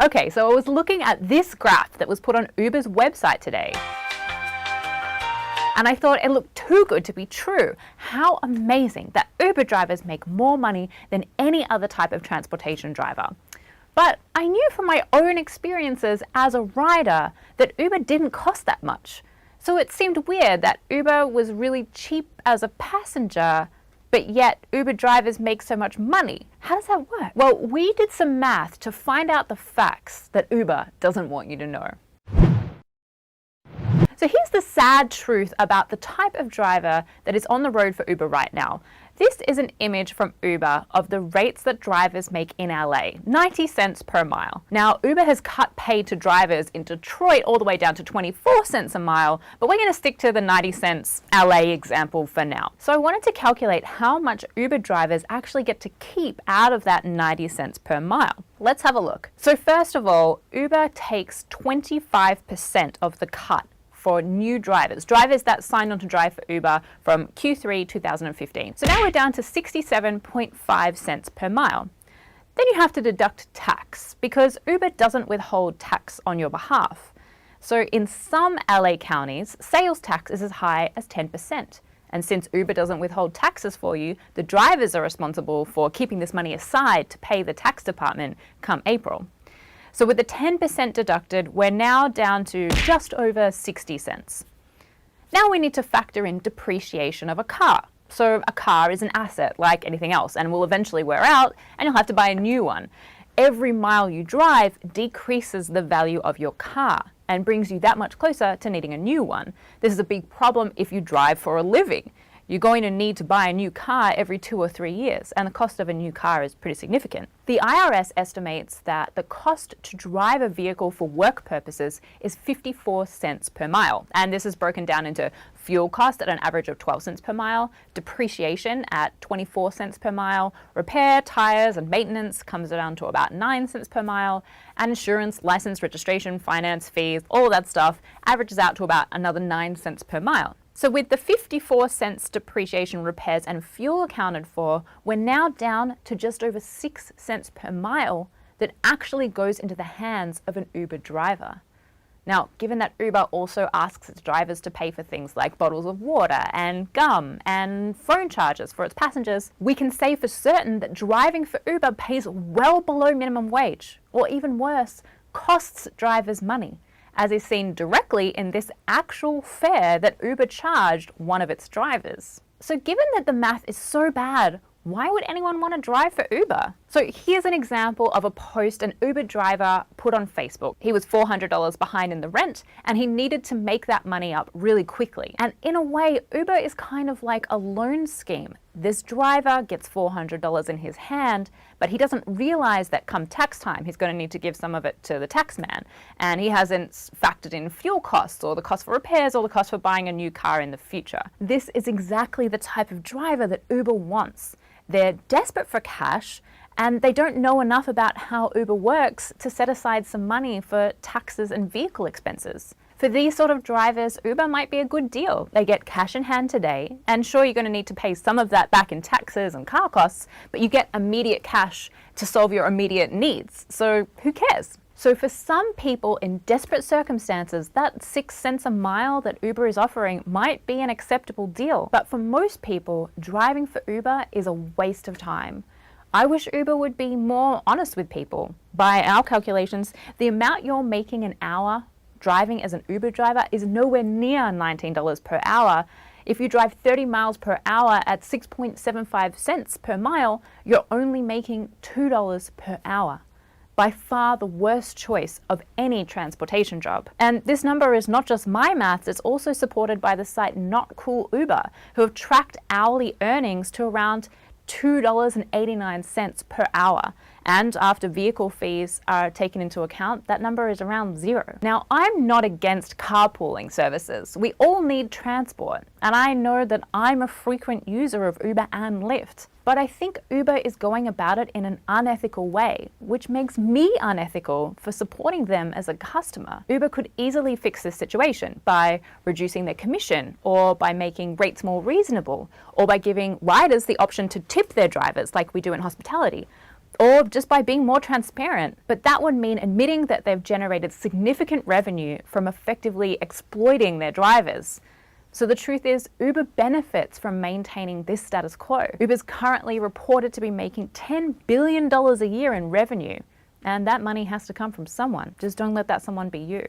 Okay, so I was looking at this graph that was put on Uber's website today, and I thought it looked too good to be true. How amazing that Uber drivers make more money than any other type of transportation driver. But I knew from my own experiences as a rider that Uber didn't cost that much. So it seemed weird that Uber was really cheap as a passenger, but yet Uber drivers make so much money. How does that work? Well, we did some math to find out the facts that Uber doesn't want you to know. So here's the sad truth about the type of driver that is on the road for Uber right now. This is an image from Uber of the rates that drivers make in LA, 90 cents per mile. Now, Uber has cut pay to drivers in Detroit all the way down to 24 cents a mile, but we're going to stick to the 90 cents LA example for now. So I wanted to calculate how much Uber drivers actually get to keep out of that 90 cents per mile. Let's have a look. So first of all, Uber takes 25% of the cut for new drivers that signed on to drive for Uber from Q3 2015. So now we're down to 67.5 cents per mile. Then you have to deduct tax because Uber doesn't withhold tax on your behalf. So in some LA counties, sales tax is as high as 10%. And since Uber doesn't withhold taxes for you, the drivers are responsible for keeping this money aside to pay the tax department come April. So with the 10% deducted, we're now down to just over 60 cents. Now we need to factor in depreciation of a car. So a car is an asset like anything else and will eventually wear out and you'll have to buy a new one. Every mile you drive decreases the value of your car and brings you that much closer to needing a new one. This is a big problem if you drive for a living. You're going to need to buy a new car every 2 or 3 years, and the cost of a new car is pretty significant. The IRS estimates that the cost to drive a vehicle for work purposes is 54 cents per mile, and this is broken down into fuel cost at an average of 12 cents per mile, depreciation at 24 cents per mile, repair, tires, and maintenance comes down to about 9 cents per mile, and insurance, license, registration, finance, fees, all of that stuff averages out to about another 9 cents per mile. So with the 54 cents depreciation, repairs, and fuel accounted for, we're now down to just over 6 cents per mile that actually goes into the hands of an Uber driver. Now, given that Uber also asks its drivers to pay for things like bottles of water and gum and phone charges for its passengers, we can say for certain that driving for Uber pays well below minimum wage, or even worse, costs drivers money, as is seen directly in this actual fare that Uber charged one of its drivers. So given that the math is so bad, why would anyone want to drive for Uber? So here's an example of a post an Uber driver put on Facebook. He was $400 behind in the rent and he needed to make that money up really quickly. And in a way, Uber is kind of like a loan scheme. This driver gets $400 in his hand, but he doesn't realize that come tax time, he's going to need to give some of it to the tax man. And he hasn't factored in fuel costs or the cost for repairs or the cost for buying a new car in the future. This is exactly the type of driver that Uber wants. They're desperate for cash and they don't know enough about how Uber works to set aside some money for taxes and vehicle expenses. For these sort of drivers, Uber might be a good deal. They get cash in hand today, and sure, you're going to need to pay some of that back in taxes and car costs, but you get immediate cash to solve your immediate needs. So who cares? So for some people in desperate circumstances, that 6 cents a mile that Uber is offering might be an acceptable deal. But for most people, driving for Uber is a waste of time. I wish Uber would be more honest with people. By our calculations, the amount you're making an hour driving as an Uber driver is nowhere near $19 per hour. If you drive 30 miles per hour at 6.75 cents per mile, you're only making $2 per hour. By far the worst choice of any transportation job. And this number is not just my maths, it's also supported by the site Not Cool Uber, who have tracked hourly earnings to around $2.89 per hour. And after vehicle fees are taken into account, that number is around zero. Now, I'm not against carpooling services. We all need transport, and I know that I'm a frequent user of Uber and Lyft. But I think Uber is going about it in an unethical way, which makes me unethical for supporting them as a customer. Uber could easily fix this situation by reducing their commission, or by making rates more reasonable, or by giving riders the option to tip their drivers like we do in hospitality. or just by being more transparent. But that would mean admitting that they've generated significant revenue from effectively exploiting their drivers. So the truth is, Uber benefits from maintaining this status quo. Uber's currently reported to be making $10 billion a year in revenue, and that money has to come from someone. Just don't let that someone be you.